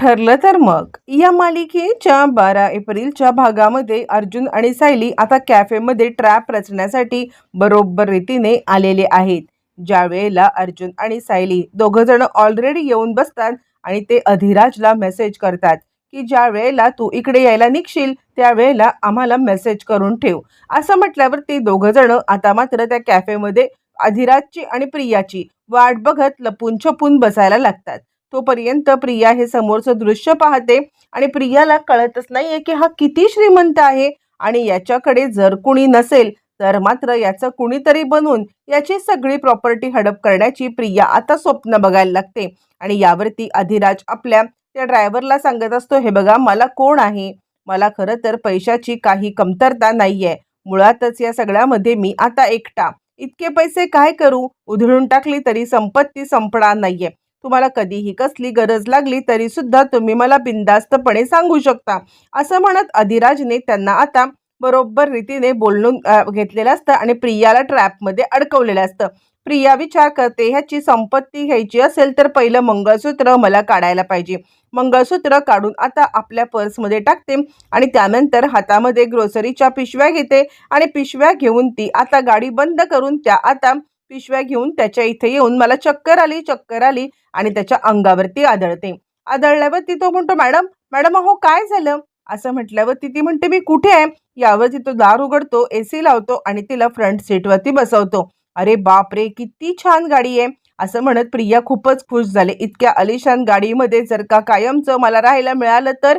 ठरलं तर मग या मालिकेच्या 12 एप्रिलच्या भागामध्ये अर्जुन आणि सायली आता कॅफेमध्ये ट्रॅप रचण्यासाठी बरोबर रीतीने आलेले आहेत. ज्या वेळेला अर्जुन आणि सायली दोघं जण ऑलरेडी येऊन बसतात आणि ते अधिराजला मेसेज करतात की ज्या वेळेला तू इकडे यायला निघशील त्या वेळेला आम्हाला मेसेज करून ठेव. असं म्हटल्यावर ते दोघं जण आता मात्र त्या कॅफेमध्ये अधिराजची आणि प्रियाची वाट बघत लपून छपून बसायला लागतात. तोपर्यंत प्रिया हे समोरचं दृश्य पाहते आणि प्रियाला कळतच नाहीये की हा किती श्रीमंत आहे आणि याच्याकडे जर कुणी नसेल तर मात्र याचं कुणीतरी बनून याची सगळी प्रॉपर्टी हडप करण्याची प्रिया आता स्वप्न बघायला लागते. आणि यावरती अधिराज आपल्या त्या ड्रायव्हरला सांगत असतो, हे बघा मला कोण आहे, मला खरं तर पैशाची काही कमतरता नाहीये, मुळातच या सगळ्यामध्ये मी आता एकटा, इतके पैसे काय करू, उधळून टाकली तरी संपत्ती संपणार नाहीये, तुम्हाला कधीही कसली गरज लागली तरी सुद्धा तुम्ही मला बिनधास्तपणे सांगू शकता. असं म्हणत अधिराजने त्यांना आता बरोबर रीतीने बोलून घेतलेलं असतं आणि प्रियाला ट्रॅपमध्ये अडकवलेलं असतं. प्रिया विचार करते, ह्याची संपत्ती घ्यायची असेल तर पहिलं मंगळसूत्र मला काढायला पाहिजे. मंगळसूत्र काढून आता आपल्या पर्समध्ये टाकते आणि त्यानंतर हातामध्ये ग्रोसरीच्या पिशव्या घेते आणि पिशव्या घेऊन ती आता गाडी बंद करून त्या आता पिशव्या घेऊन त्याच्या इथे येऊन मला चक्कर आली आणि त्याच्या अंगावरती आदळल्यावरती तो म्हणतो, मॅडम मॅडम अहो काय झालं. असं म्हटल्यावरती ती म्हणते, मी कुठे आहे. यावरती तो दार उघडतो, एसी लावतो आणि तिला फ्रंट सीटवरती बसवतो. अरे बाप रे, किती छान गाडी आहे. असं म्हणत प्रिया खूपच खुश झाले. इतक्या आलिशान गाडीमध्ये जर का कायमचं मला राहायला मिळालं तर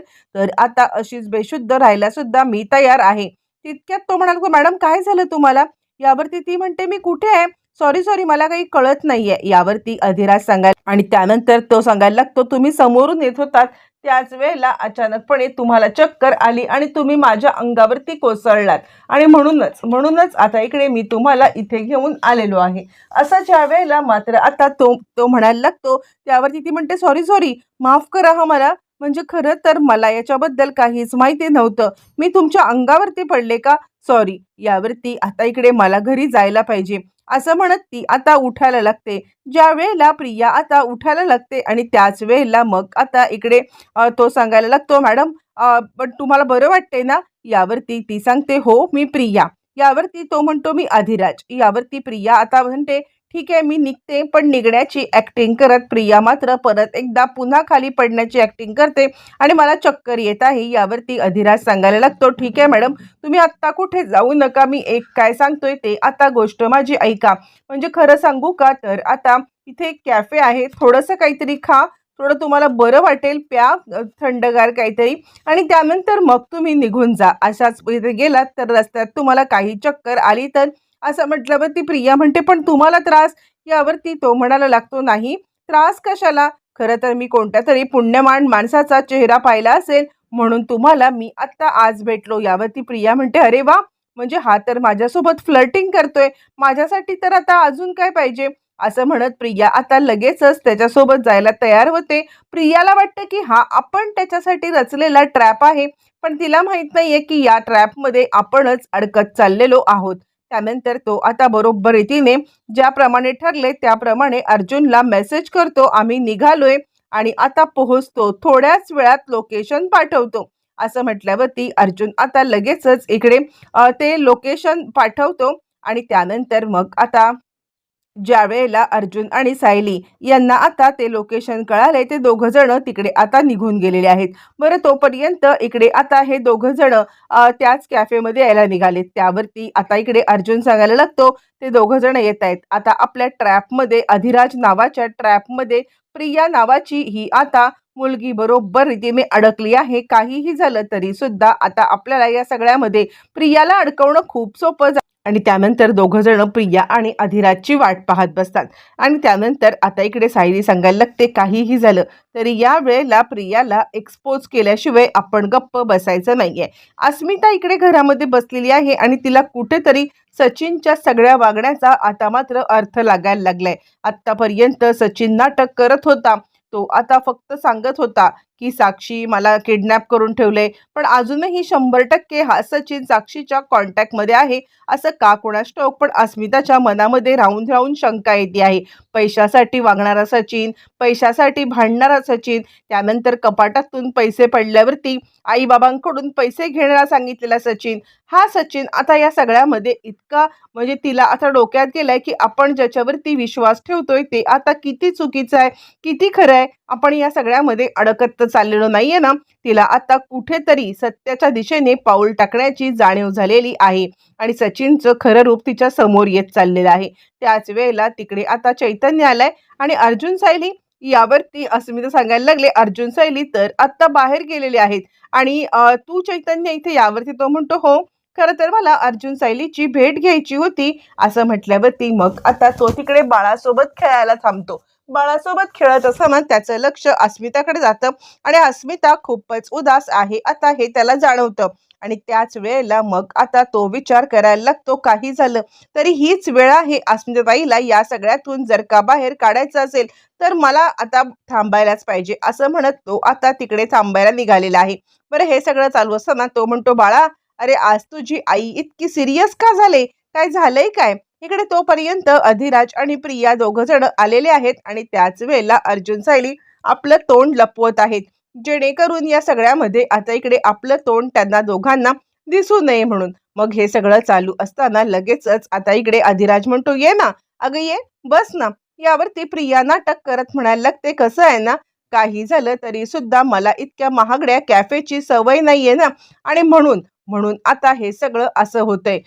आता अशीच बेशुद्ध राहायला सुद्धा मी तयार आहे. तितक्यात तो म्हणाला, मॅडम काय झालं तुम्हाला. यावरती ती म्हणते, मी कुठे आहे, सॉरी मला काही कळत नाहीये. यावरती अधिराज सांगायला आणि त्यानंतर तो सांगायला लागतो, तुम्ही समोरून येत होतात त्याच वेळेला अचानकपणे तुम्हाला चक्कर आली आणि तुम्ही माझ्या अंगावरती कोसळलात आणि म्हणूनच आता इकडे मी तुम्हाला इथे घेऊन आलेलो आहे. असं ज्या वेळेला मात्र आता तो म्हणायला लागतो त्यावरती ती म्हणते, सॉरी माफ करा हा मला, म्हणजे खरं तर मला याच्याबद्दल काहीच माहिती नव्हतं, मी तुमच्या अंगावरती पडले का, सॉरी. यावरती आता इकडे मला घरी जायला पाहिजे असं म्हणत ती आता उठायला लागते. ज्या वेळेला प्रिया आता उठायला लागते आणि त्याच वेळेला मग आता इकडे तो सांगायला लागतो, मॅडम पण तुम्हाला बरं वाटते ना. यावरती ती सांगते, हो मी प्रिया. यावरती तो म्हणतो, मी अधिराज. यावरती प्रिया आता म्हणते, ठीक आहे मी निघते. पण निघण्याची ऍक्टिंग करत प्रिया मात्र परत एकदा पुन्हा खाली पडण्याची ऍक्टिंग करते आणि मला चक्कर येत आहे. यावरती अधिराज सांगायला लागतो, ठीक आहे मॅडम तुम्ही आत्ता कुठे जाऊ नका, मी एक काय सांगतोय ते आता गोष्ट माझी ऐका. म्हणजे खरं सांगू का, तर आता इथे एक कॅफे आहे, थोडंसं काहीतरी खा, थोडं तुम्हाला बरं वाटेल, प्या थंडगार काहीतरी आणि त्यानंतर मग तुम्ही निघून जा. अशाच इथे गेलात तर रस्त्यात तुम्हाला काही चक्कर आली तर. असं म्हटल्यावरती प्रिया म्हणते, पण तुम्हाला त्रास. यावरती तो म्हणायला लागतो, नाही त्रास कशाला, खरं तर मी कोणत्या तरी पुण्यमान माणसाचा चेहरा पाहिला असेल म्हणून तुम्हाला मी आत्ता आज भेटलो. यावरती प्रिया म्हणते, अरे वा, म्हणजे हा तर माझ्यासोबत फ्लर्टिंग करतोय, माझ्यासाठी तर आता अजून काय पाहिजे. असं म्हणत प्रिया आता लगेचच त्याच्यासोबत जायला तयार होते. प्रियाला वाटतं की हा आपण त्याच्यासाठी रचलेला ट्रॅप आहे, पण तिला माहित नाहीये की या ट्रॅपमध्ये आपणच अडकत चाललेलो आहोत. त्यानंतर तो आता बरोबर रीतीने ज्याप्रमाणे ठरले त्याप्रमाणे अर्जुनला मेसेज करतो, आम्ही निघालोय आणि आता पोहोचतो, थोड्याच वेळात लोकेशन पाठवतो. असं म्हटल्यावरती अर्जुन आता लगेचच इकडे ते लोकेशन पाठवतो आणि त्यानंतर मग आता ज्या वेळेला अर्जुन आणि सायली यांना आता ते लोकेशन कळाले ते दोघं जण तिकडे आता निघून गेलेले आहेत. बरं तोपर्यंत इकडे आता हे दोघं जण त्याच कॅफेमध्ये यायला निघालेत. त्यावरती आता इकडे अर्जुन सांगायला लागतो, ते दोघं जण येत आहेत आता आपल्या ट्रॅपमध्ये, अधिराज नावाच्या ट्रॅपमध्ये प्रिया नावाची ही आता मुलगी बरोबर रीतीने अडकली आहे. काहीही झालं तरी सुद्धा आता आपल्याला या सगळ्यामध्ये प्रियाला अडकवणं खूप सोपं आणि त्यानंतर दोघं जण प्रिया आणि अधिराजची वाट पाहत बसतात. आणि त्यानंतर आता इकडे सायली सांगायला लागते, काहीही झालं तरी या वेळेला प्रियाला एक्सपोज केल्याशिवाय आपण गप्प बसायचं नाहीये. अस्मिता इकडे घरामध्ये बसलेली आहे आणि तिला कुठेतरी सचिनच्या सगळ्या वागण्याचा आता मात्र अर्थ लागायला लागलाय. आतापर्यंत सचिन नाटक करत होता, तो आता फक्त सांगत होता की साक्षी मला किडनॅप करून ठेवले, पण अजूनही 100% हा सचिन साक्षीच्या कॉन्टॅक्टमध्ये आहे असं का कोणास ठाऊक. पण अस्मिताच्या मनामध्ये राहून राहून शंका येते आहे. पैशासाठी वागणारा सचिन, पैशासाठी भांडणारा सचिन, त्यानंतर कपाटातून पैसे पडल्यावरती आई-बाबांकडून पैसे घेण्याला सांगितलेला सचिन, हा सचिन आता या सगळ्यामध्ये इतका म्हणजे तिला आता डोक्यात गेलाय की आपण ज्याच्यावरती विश्वास ठेवतोय ते आता किती चुकीचं आहे, किती खरं आहे. आपण या सगळ्यामध्ये अडकत तर चाललेलो नाहीये ना. तिला आता कुठेतरी सत्याच्या दिशेने पाऊल टाकण्याची जाणीव झालेली आहे आणि सचिनचं खरं रूप तिच्या समोर येत चाललेलं आहे. त्याच वेळेला तिकडे आता चैतन्य आलाय आणि अर्जुन सायली यावरती अस्मिता सांगायला लागले, अर्जुन सायली तर आत्ता बाहेर गेलेले आहेत आणि तू चैतन्य इथे यावरती तो म्हणतो, हो खरं तर मला अर्जुन सायलीची भेट घ्यायची होती असं म्हटल्यावरती मग आता तो तिकडे बाळासोबत खेळायला थांबतो. बाळासोबत खेळत असताना त्याचं लक्ष अस्मिताकडे जातं आणि अस्मिता खूपच उदास आहे आता हे त्याला जाणवतं आणि त्याच वेळेला मग आता तो विचार करायला लागतो, काही झालं तरी हीच वेळ आहे अस्मिताताईला या सगळ्यातून जर का बाहेर काढायचं असेल तर मला आता थांबायलाच पाहिजे असं म्हणत तो आता तिकडे थांबायला निघालेला आहे. बरं हे सगळं चालू असताना तो म्हणतो, बाळा अरे आज तुझी आई इतकी सिरियस का झाले, काय झालंय काय. इकडे तोपर्यंत अधिराज आणि प्रिया दोघं जण आलेले आहेत आणि त्याच वेळेला अर्जुन सायली आपलं तोंड लपवत आहेत जेणेकरून या सगळ्यामध्ये आता इकडे आपलं तोंड त्यांना दोघांना दिसू नये म्हणून. मग हे सगळं चालू असताना लगेचच आता इकडे अधिराज म्हणतो, ये ना अगं ये, बस ना. यावरती प्रिया नाटक करत म्हणायला लागते, कसं आहे ना, काही झालं तरी सुद्धा मला इतक्या महागड्या कॅफेची सवय नाहीये ना आणि म्हणून म्हणून आता हे सगळं असं होतंय.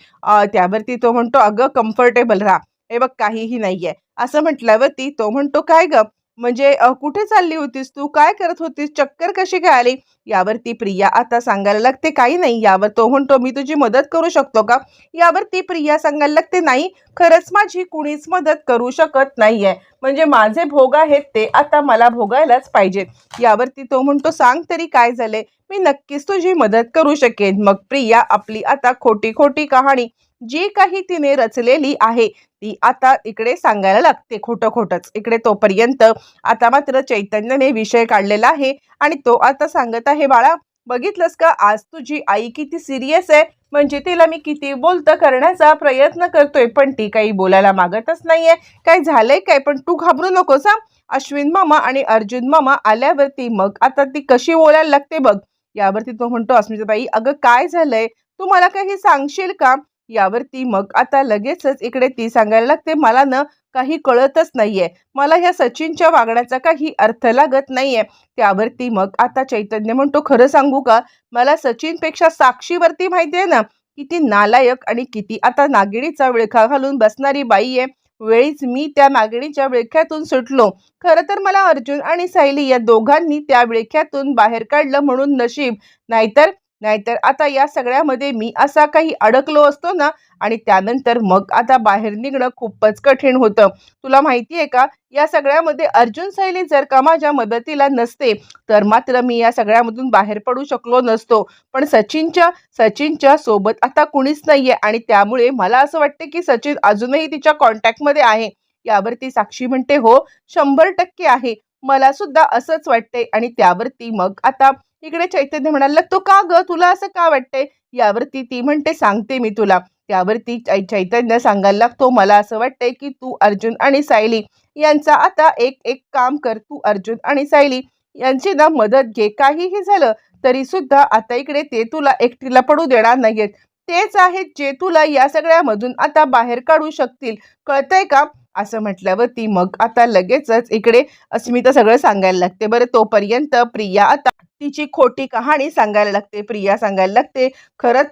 त्यावरती तो म्हणतो, अगं कम्फर्टेबल राहा, हे बघ काहीही नाहीये असं म्हटल्यावरती तो म्हणतो, काय ग म्हणजे कुठे चालली होतीस तू, काय करत होतीस, चक्कर कशी काय आली. यावरती प्रिया आता सांगायला लागते, काही नाही. यावर तो म्हणतो, मी तुझी मदत करू शकतो का. यावरती प्रिया सांगायला लागते, नाही खरंच माझी कुणीच मदत करू शकत नाहीये, म्हणजे माझे भोग आहेत ते आता मला भोगायलाच पाहिजेत. यावरती तो म्हणतो, सांग तरी काय झाले, मी नक्कीच तुझी मदत करू शकेन. मग प्रिया आपली आता खोटी खोटी कहाणी जी काही तिने रचलेली आहे ती आता इकडे सांगायला लागते खोटं खोटंच. इकडे तोपर्यंत आता मात्र चैतन्यने विषय काढलेला आहे आणि तो आता सांगत आहे, बाळा बघितलंस का आज तुझी आई किती सिरियस आहे, म्हणजे तिला मी किती बोलतं करण्याचा प्रयत्न करतोय पण ती काही बोलायला मागतच नाहीये, काय झालंय काय. पण तू घाबरू नकोस हा, अश्विन मामा आणि अर्जुन मामा आल्यावरती मग आता ती कशी बोलायला लागते बघ. यावरती तो म्हणतो, अस्मिताबाई अगं काय झालंय, तू मला काही सांगशील का. यावरती मग आता लगेचच इकडे ती सांगायला लागते, मला ना काही कळतच नाहीये, मला ह्या सचिनच्या वागण्याचा काही अर्थ लागत नाहीये. त्यावरती मग आता चैतन्य म्हणतो, खरं सांगू का, मला सचिनपेक्षा साक्षीवरती माहिती आहे ना किती नालायक आणि किती आता नागिणीचा विळखा घालून बसणारी बाई आहे. वेळीच मी त्या नागिणीच्या विळख्यातून सुटलो. खरं तर मला अर्जुन आणि सायली या दोघांनी त्या विळख्यातून बाहेर काढलं म्हणून नशीब, नाहीतर नाहीतर आता या सगळ्यामध्ये मी असा काही अडकलो असतो ना आणि त्यानंतर मग आता बाहेर निघणं खूपच कठीण होतं. तुला माहिती आहे का, या सगळ्यामध्ये अर्जुन सायली जर का माझ्या मदतीला नसते तर मात्र मी या सगळ्यामधून बाहेर पडू शकलो नसतो. पण सचिनच्या सचिनच्या सोबत आता कुणीच नाहीये आणि त्यामुळे मला असं वाटते की सचिन अजूनही तिच्या कॉन्टॅक्टमध्ये आहे. यावरती साक्षी म्हणते, हो 100% आहे, मला सुद्धा असंच वाटते. आणि त्यावरती मग आता इकडे चैतन्य म्हणायला लागतो, का ग तुला असं का वाटतंय. यावरती ती म्हणते, सांगते मी तुला. त्यावरती चैतन्य सांगायला लागतो, मला असं वाटतंय की तू अर्जुन आणि सायली यांचा आता एक एक काम कर, तू अर्जुन आणि सायली यांची ना मदत घे. काहीही झालं तरी सुद्धा आता इकडे ते तुला एकटीला पडू देणार नाहीयेत, तेच आहेत जे तुला या सगळ्यामधून आता बाहेर काढू शकतील, कळतंय का. असं म्हटल्यावरती मग आता लगेचच इकडे अस्मिता सगळं सांगायला लागते. बरं तोपर्यंत प्रिया आता तिची खोटी कहाणी सांगायला लागते. प्रिया सांगायला लागते, खरं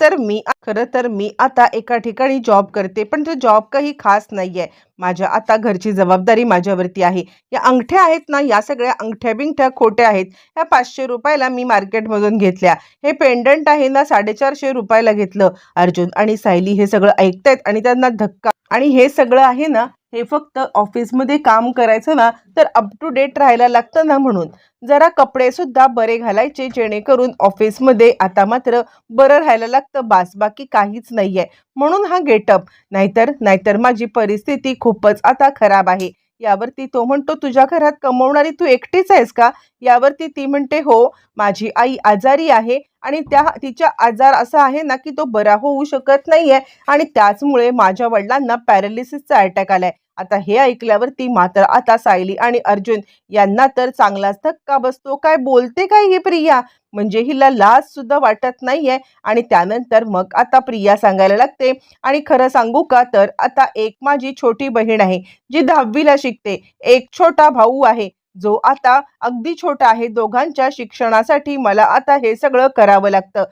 तर मी आता एका ठिकाणी जॉब करते, पण तो जॉब काही खास नाहीये, माझ्या आता घरची जबाबदारी माझ्यावरती आहे. या अंगठ्या आहेत ना, या सगळ्या अंगठ्या बिंगठ्या खोट्या आहेत, ह्या 500 रुपयाला मी मार्केटमधून घेतल्या. हे पेंडंट आहे ना 450 रुपयाला घेतलं. अर्जुन आणि सायली हे सगळं ऐकतायत आणि त्यांना धक्का. आणि हे सगळं आहे ना, हे फक्त ऑफिसमध्ये काम करायचं ना तर अप टू डेट राहायला लागतं ना, म्हणून जरा कपडे सुद्धा बरे घालायचे जेणेकरून ऑफिसमध्ये आता मात्र बरं राहायला लागतं, बास बाकी काहीच नाहीये, म्हणून हा गेटअप. नाहीतर माझी परिस्थिती खूपच आता खराब आहे. यावरती तो म्हणतो, तुझ्या घरात कमवणारी तू एकटीच आहेस का? यावरती ती म्हणते, हो, माझी आई आजारी आहे आणि तिचा आजार असा आहे ना की तो बरा होऊ शकत नाहीये आणि त्याचमुळे माझ्या वडिलांना पॅरालिसिसचा अटॅक आलाय. आता हे ऐकल्यावरती मात्र आता सायली आणि अर्जुन यांना तर चांगलाच धक्का बसतो. काय बोलते काय ही प्रिया? म्हणजे हिला लाज सुद्धा वाटत नाहीये. आणि त्यानंतर मग आता प्रिया सांगायला लागते, आणि खरं सांगू का तर आता एक माझी छोटी बहीण आहे जी 10वीला शिकते. एक छोटा भाऊ आहे जो आता अगदी छोटा आहे. दोघांच्या शिक्षणासाठी मला आता हे सगळं करावं लागतं.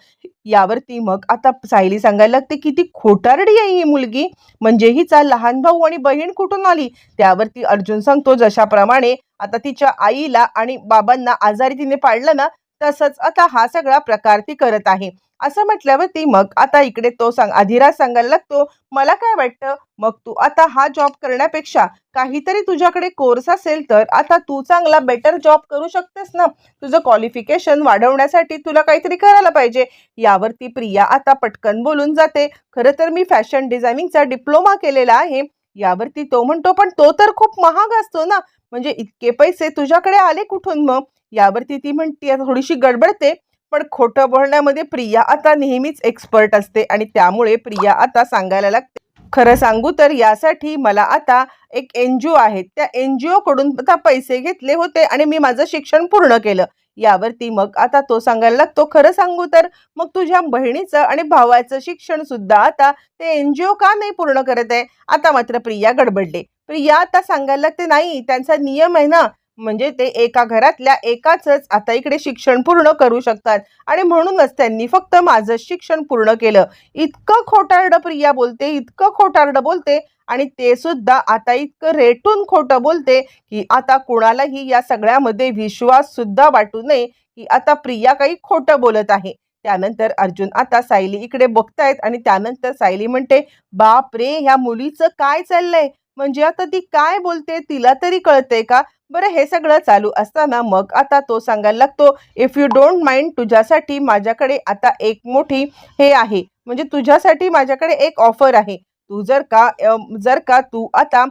यावरती मग आता सायली सांगायला लागते, किती खोटारडी आहे ही मुलगी, म्हणजे हिचा लहान भाऊ आणि बहीण कुठून आली? त्यावरती अर्जुन सांगतो, जशाप्रमाणे आता तिच्या आईला आणि बाबांना आजारी तिने पाडलं ना, तसंच आता हा सगळा प्रकार ती करत आहे. असं म्हटल्यावरती मग आता इकडे तो अधिराज सांगायला लागतो, मला काय वाटतं, मग तू आता हा जॉब करण्यापेक्षा काहीतरी तुझ्याकडे कोर्स असेल तर आता तू चांगला बेटर जॉब करू शकतेस ना. तुझं क्वालिफिकेशन वाढवण्यासाठी तुला काहीतरी करायला पाहिजे. यावरती प्रिया आता पटकन बोलून जाते, खरं तर मी फॅशन डिझायनिंगचा डिप्लोमा केलेला आहे. यावरती तो म्हणतो, पण तो तर खूप महाग असतो ना, म्हणजे इतके पैसे तुझ्याकडे आले कुठून मग? यावरती ती म्हणते, थोडीशी गडबडते, पण खोटं बोलण्यामध्ये प्रिया आता नेहमीच एक्सपर्ट असते आणि त्यामुळे प्रिया आता सांगायला लागते, खरं सांगू तर यासाठी मला आता एक NGO आहे, त्या NGO कडून आता पैसे घेतले होते आणि मी माझं शिक्षण पूर्ण केलं. यावरती मग आता तो सांगायला लागतो, खरं सांगू तर मग तुझ्या बहिणीचं आणि भावाचं शिक्षण सुद्धा आता ते NGO का नाही पूर्ण करत आहे? आता मात्र प्रिया गडबडले. प्रिया आता सांगायला लागते, नाही, त्यांचा नियम आहे ना, म्हणजे ते एका घरातल्या एकाचच आता इकडे शिक्षण पूर्ण करू शकतात आणि म्हणूनच त्यांनी फक्त माझं शिक्षण पूर्ण केलं. इतकं खोटारडं प्रिया बोलते, इतकं खोटारडं बोलते, आणि ते सुद्धा आता इतकं रेटून खोटं बोलते की आता कुणालाही या सगळ्यामध्ये विश्वास सुद्धा वाटू नये की आता प्रिया काही खोटं बोलत आहे. त्यानंतर अर्जुन आता सायली इकडे बघतायत आणि त्यानंतर सायली म्हणते, बाप रे, ह्या मुलीचं काय चाललंय, म्हणजे आता ती काय बोलते तिला तरी कळतंय का? बरं, हे सगळं चालू असताना मग आता तो सांगायला लागतो, इफ यू डोंट माइंड, तुझ्यासाठी माझ्याकडे आता एक मोठी हे आहे, म्हणजे तुझ्यासाठी माझ्याकडे एक ऑफर आहे. तू जर का तू आता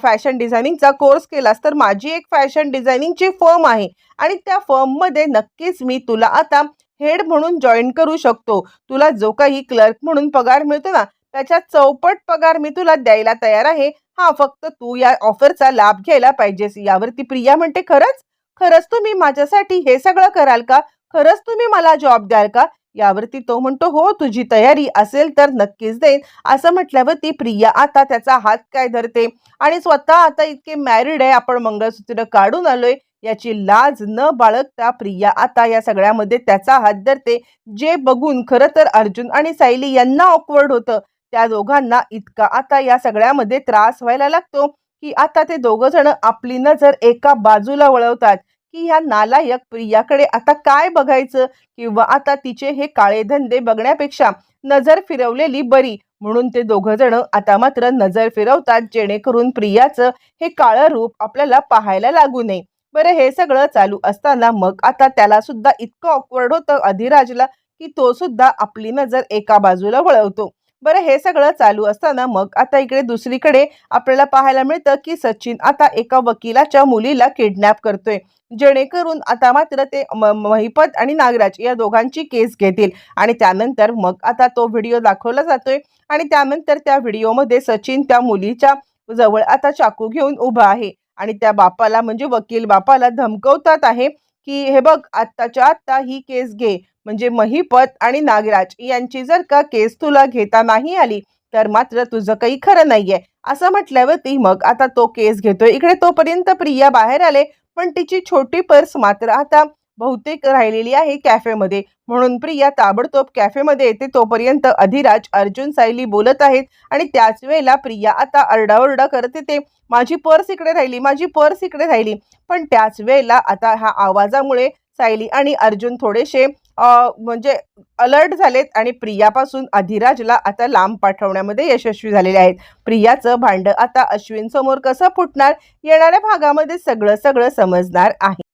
फॅशन डिझायनिंगचा कोर्स केलास तर माझी एक फॅशन डिझायनिंगची फर्म आहे आणि त्या फर्ममध्ये नक्कीच मी तुला आता हेड म्हणून जॉईन करू शकतो. तुला जो काही क्लर्क म्हणून पगार मिळतो ना, त्याच्या चौपट पगार मी तुला द्यायला तयार आहे. हां, फक्त तू या ऑफरचा लाभ घ्यायला पाहिजेस. यावरती प्रिया म्हणते, खरंच? खरंच तुम्ही माझ्यासाठी हे सगळं कराल का? खरंच तुम्ही मला जॉब द्याल का? यावरती तो म्हणतो, हो, तुझी तयारी असेल तर नक्कीच देईन. असं म्हटल्यावरती प्रिया आता त्याचा हात काय धरते आणि स्वतः आता इतके मॅरिड आहे, आपण मंगळसूत्र काढून आलोय याची लाज न बाळगता प्रिया आता या सगळ्यामध्ये त्याचा हात धरते. जे बघून खरं तर अर्जुन आणि सायली यांना ऑकवर्ड होतं. त्या दोघांना इतका आता या सगळ्यामध्ये त्रास व्हायला लागतो की आता ते दोघं जण आपली नजर एका बाजूला वळवतात की ह्या नालायक प्रियाकडे आता काय बघायचं, किंवा आता तिचे हे काळे धंदे बघण्यापेक्षा नजर फिरवलेली बरी, म्हणून ते दोघं जण आता मात्र नजर फिरवतात जेणेकरून प्रियाचं हे काळं रूप आपल्याला पाहायला लागू नये. बरं, हे सगळं चालू असताना मग आता त्याला सुद्धा इतकं ऑकवर्ड होतं अधिराजला की तो सुद्धा आपली नजर एका बाजूला वळवतो. बरं, हे सगळं चालू असताना मग आता इकडे दुसरीकडे आपल्याला पाहायला मिळतं की सचिन आता एका वकिलाच्या मुलीला किडनॅप करतोय, जेणेकरून आता मात्र ते महिपत आणि नागराज या दोघांची केस घेतील. आणि त्यानंतर मग आता तो व्हिडिओ दाखवला जातोय आणि त्यानंतर त्या व्हिडिओमध्ये सचिन त्या मुलीच्या जवळ आता चाकू घेऊन उभा आहे आणि त्या बापाला, म्हणजे वकील बापाला धमकवतात आहे की हे बघ, आत्ताच्या आत्ता ही केस घे, म्हणजे महिपत आणि नागराज यांची जर का केस तुला घेता नाही आली तर मात्र तुझं काही खरं नाहीये. असं म्हटल्यावरती मग आता तो केस घेतोय. इकडे तोपर्यंत प्रिया बाहेर आले, पण तिची छोटी पर्स मात्र आता बहुतेक राहिलेली आहे कॅफेमध्ये, म्हणून प्रिया ताबडतोब कॅफेमध्ये येते. तोपर्यंत अधिराज, अर्जुन, सायली बोलत आहेत आणि त्याच वेळेला प्रिया आता आरडाओरडा करत येते, माझी पर्स इकडे राहिली, माझी पर्स इकडे राहिली. पण त्याच वेळेला आता ह्या आवाजामुळे सायली आणि अर्जुन थोडेसे म्हणजे अलर्ट झालेत आणि प्रियापासून अधिराजला आता लांब पाठवण्यामध्ये यशस्वी झालेले आहेत. प्रियाचं भांडं आता अश्विन समोर कसं फुटणार, येणाऱ्या भागामध्ये सगळं समजणार आहे.